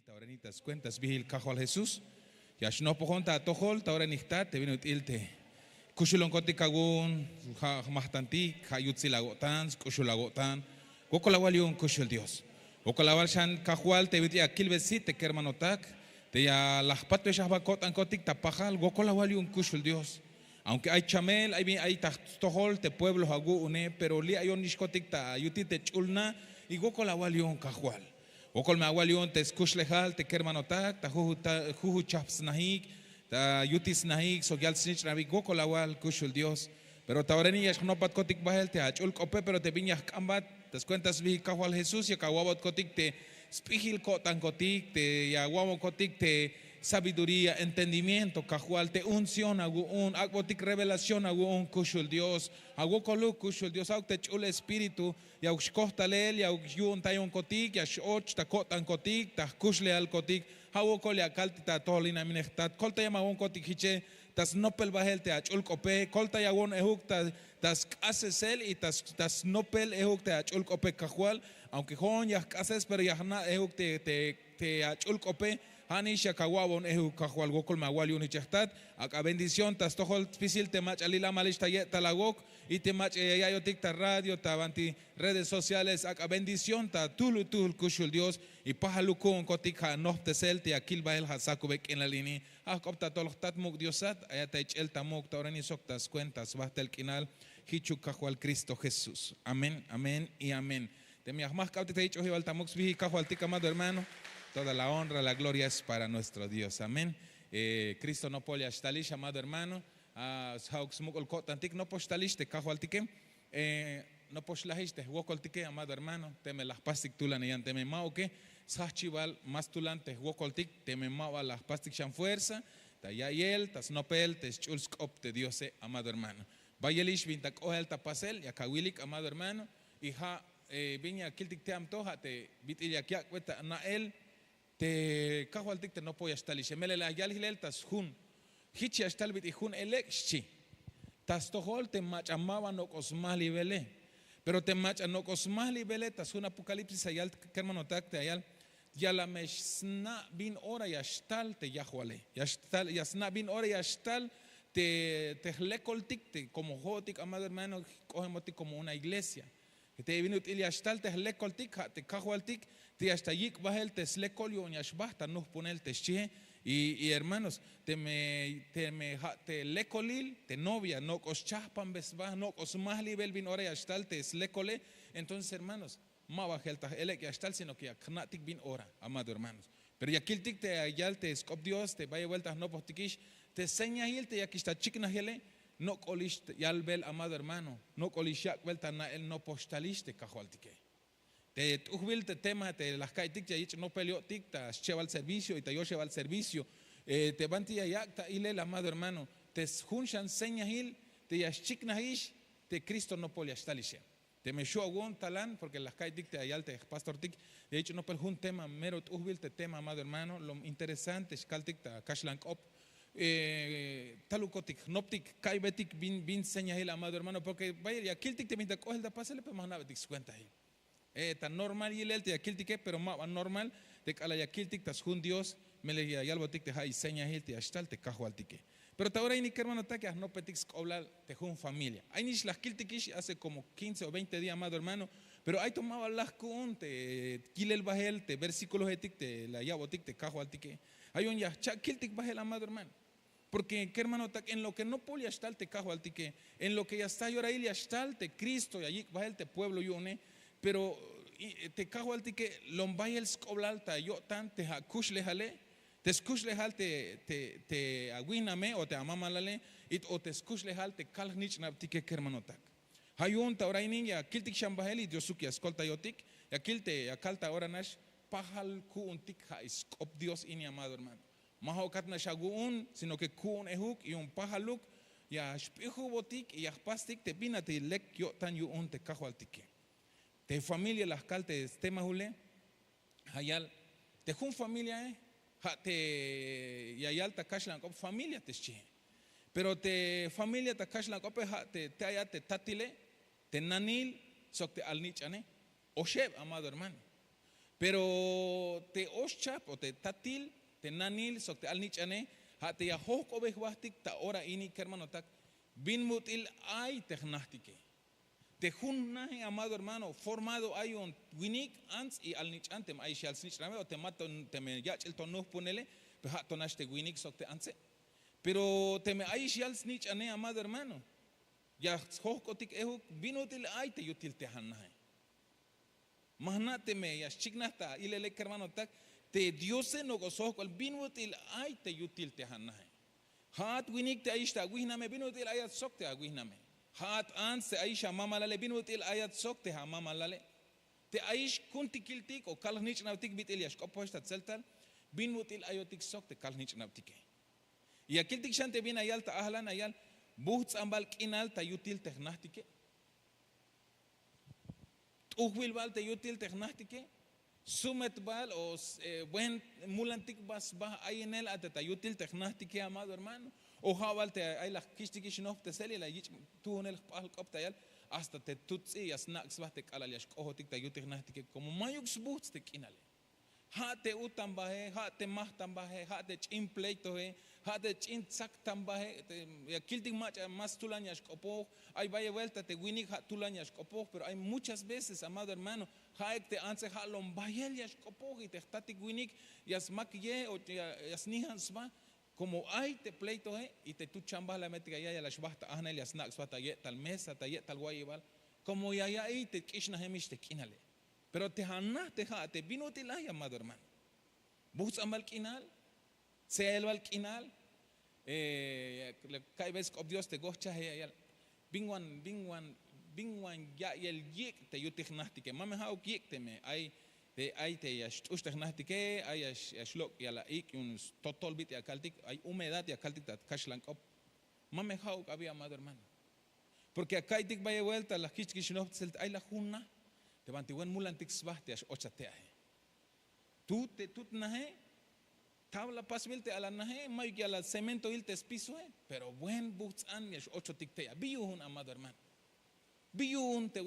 taurenitas cuentas vigil cajual Jesús. Ya no pojonta tojol taurenista te vino ilte. Kushulon kotikagun mahtanti hayutzilagotan kushulagotan. Gokolawalion kushul Dios. Gokolawal shan cajual te viti akilbesit te kermanotak. Te ya las patas bacotan kotik tapajal gokolawalion kushul Dios. Aunque hay chamel, hay tojol te pueblos agu une, pero li ayon nishkotik ta yuti te chulna y gokolawalion cajual. Okol me agualion te escuchlejal te kermanotak ta juju chaps nahik ta yutis nahik so gyal snitch nabik gokol awal kushul Dios pero taureni yash no pat kotik bahel te achul kope pero te viñas kambat te cuentas vi kahual Jesús ya kawabot kotik te spihil kotan kotik te ya guamo kotik te sabiduría, entendimiento, cajual, te unción, hago un, agbotik revelación, hago un kushul Dios, hago coluk kushul Dios, hago te chule espíritu, ya ushkohta leel, ya yun tayon kotik, ya shoch ta kotan kotik, ta kushle al kotik, hago kol ya kalti ta tolina minechtat, kolta ya magon kotik hiche, tas nopel bahel te achul kope, kolta ya won ehuk tas kasesel y tas nopel ehuk te achul kope cajual, aunque jon ya kases pero ya na ehuk te achul kope. Hanisha kawabon ehu kahual gokol mawal yun hichahtat aka bendición tas tohol pisil te mach alila malish ta talagok y te mach yayotik ta radio ta banti redes sociales aka bendición ta tul kushul Dios y pahalukun kotik ha noh tesel te akil bahel hasakubek en la lini kopta tolhtat muk diosat ayata el tamuk ta orani soktas cuentas bahtel kinal hichu kahual Cristo Jesús. Amén, amén y amén. Te mi ahmah kauti te hicho hival tamuk bihi kahual tika amado hermano. Toda la honra, la gloria es para nuestro Dios. Amén. Cristo no polia stalish, amado hermano. No postalish te cajualtique. No postlahiste, wocoltique, amado hermano. Teme las pastic tulan y ante me mao que. Sachival más tulante, wocoltic, teme mao las pastic shan fuerza. Tayayel, tas nopel, tes chulskop te Dios, amado hermano. Vayelish vintak ohel tapasel, yakawilik, amado hermano. Y ha viña kiltik te amtoja, te vitillakiak, weta nael. Te cajualtic te no poya stalish mele la yal hilel tas hun hichi astalbit y hun elekchi tas tohol te machamawa no cosmali vele pero te macha no cosmali vele tas un apocalipsis ayal kermanotak te ayal yala meshna bin ora yastal te yahuale yastal yasna bin ora yastal te lekoltik te como jotik amado hermano cogemos como una iglesia que te vino il yastal te lekoltik te cajualtik te hasta yik bahel te slekolio nyashbahta nos ponel te che y hermanos te lekolil te novia no cos chahpan besbah no cos mahli belvin ora yastal te slekole entonces hermanos ma bahel ta elek yastal sino que knatik bin ora amado hermanos pero yakiltik te ayal te skop Dios te vaya vueltas no postikish te señahil te yakista chikna hele no colish yal bel amado hermano no colish yak vuelta na el no postalish te cajualtike te uhbil te tema te las kaitik ya no peleo tik ta lleva al servicio y te yo lleva al servicio te banti ya ta ile el amado hermano te junshan señahil te yashiknahish te Cristo no poliastalisha te me show agon talan porque las kaitik te ayal te pastor tik de hecho no pel un tema mero uhbil te tema amado hermano lo interesante es kaltik ta kashlank op talukotik noptik kaibetik bin señahil amado hermano porque vaya ya kiltik te minta coge el da pasele pe más nabetik cuenta ahí tan normal y el te yakiltik pero más normal te cala yakiltik tas jun Dios me le yalbotik te hay señas el te ashtal te cajualtique pero ahora ni que hermano ta que no petix hablar te jun familia hay ni las kiltikish hace como 15 o 20 días amado hermano pero hay tomaba las kun te kilel bahel te versículos etik te la yabotik te cajualtique hay un ya kiltik bahel amado hermano porque que hermano en lo que no polia ashtal te cajualtique en lo que ya está ahora il ashtal te Cristo y allí bahel te pueblo yone pero te cago al que lombay el scoblalta yo tan te hakush lejale te escush lejal te aguiname o te amamalale o te escush lejal te kalnich na tike kermanotak hayun ta ora niña kiltik shambaheli diosuki escolta yotik ya kilte ya kalta ora nash pahal ku untik ha scop Dios ini amado hermano mahokat na shagun sino que ku un ehuk y un pahaluk ya spihu botik y ya pastik te pinate lek yo tan yo un te cago al tike te familia las caltes te mahule hayal te jun familia te yayal ta kashlan kop familia te che pero te familia ta kashlan kop te aya te tatile te nanil sok te alnichane osheb amado hermano Pero te oschap o te tatil, te nanil, so te alnichane, ha te ya hok obehwastik, ta ora ini hermano tak, bin mutil ay technachtike. Te junnaje, amado hermano, formado hay un winik ans y alnichantem, ay shal snichrame, o te maton, te me yach el tonus punele, pero ha tonaste winik so te anse. Pero te me ay shal snichane, amado hermano. Ya hok otik ehuk, bin util ay te yutil te hannaje. Mahnate me ya chignasta ilele hermano tak te diose no gozo kol binutil ay te yutil te hannahe hat winik te aishta wihname binutil ayat sokte wihname hat ans te aisha mamalale binutil ayat sokte ha mamalale te aish kunti kiltik o kalnich nautik bitil yash koposta tseltal binutil ayotik sokte kalnich nautike y akiltik shante bin ayal ta ahlan ayal buhts ambal kinal ta yutil te hnahtike Uhwil bal te yutil technastike, sumet bal o buen mulantik bas bah hay en él ate te yutil technastike amado hermano. O jabal te hay la kistiki shnof te seli la yich tu en el pal koptayal hasta te tutsi as nax bah te kalaliash kohotik te yutil technastike como mayux buts te kinale. Ha te utambahe, ha te mahtambahe, ha te chimpleito he, ha te chintzak tambahe, ya kiltik más tulañas copo, hay vaya vuelta te winik ha tulañas copo, pero hay muchas veces, amado hermano, ha te anse ha lombayelias copo y te tatik winik, yas makye o yas nihans va, como hay te pleito he, y te tu chamba la metiga ya la shbahta ahnel yas nax va ta yet tal mesa, ta yet tal guayibal, como ya ahí te kishna hemish te kinale. Pero te hanna te vino te la amado hermano. Bus amal kinal, se el kinal, cada vez que Dios te gocha ya bingwan ya el yek te yutignastike, mame hau yek te me ay te ya ustignastike ay ya shlok ya la ik un total bit ya kaltik hay humedad ya kaltik tat kashlan kop, mame hau había amado hermano. Porque acá hay tic vaya vuelta la kichkishnov ay la junna. Te bantiguan mulantik svahte as ochateahe. Tú nahe, tabla pasmilte a la nahe, mayuki a la cemento ilte espiso, pero buen buts an yash ocho tiktea. Biyun amado hermano. Biyun te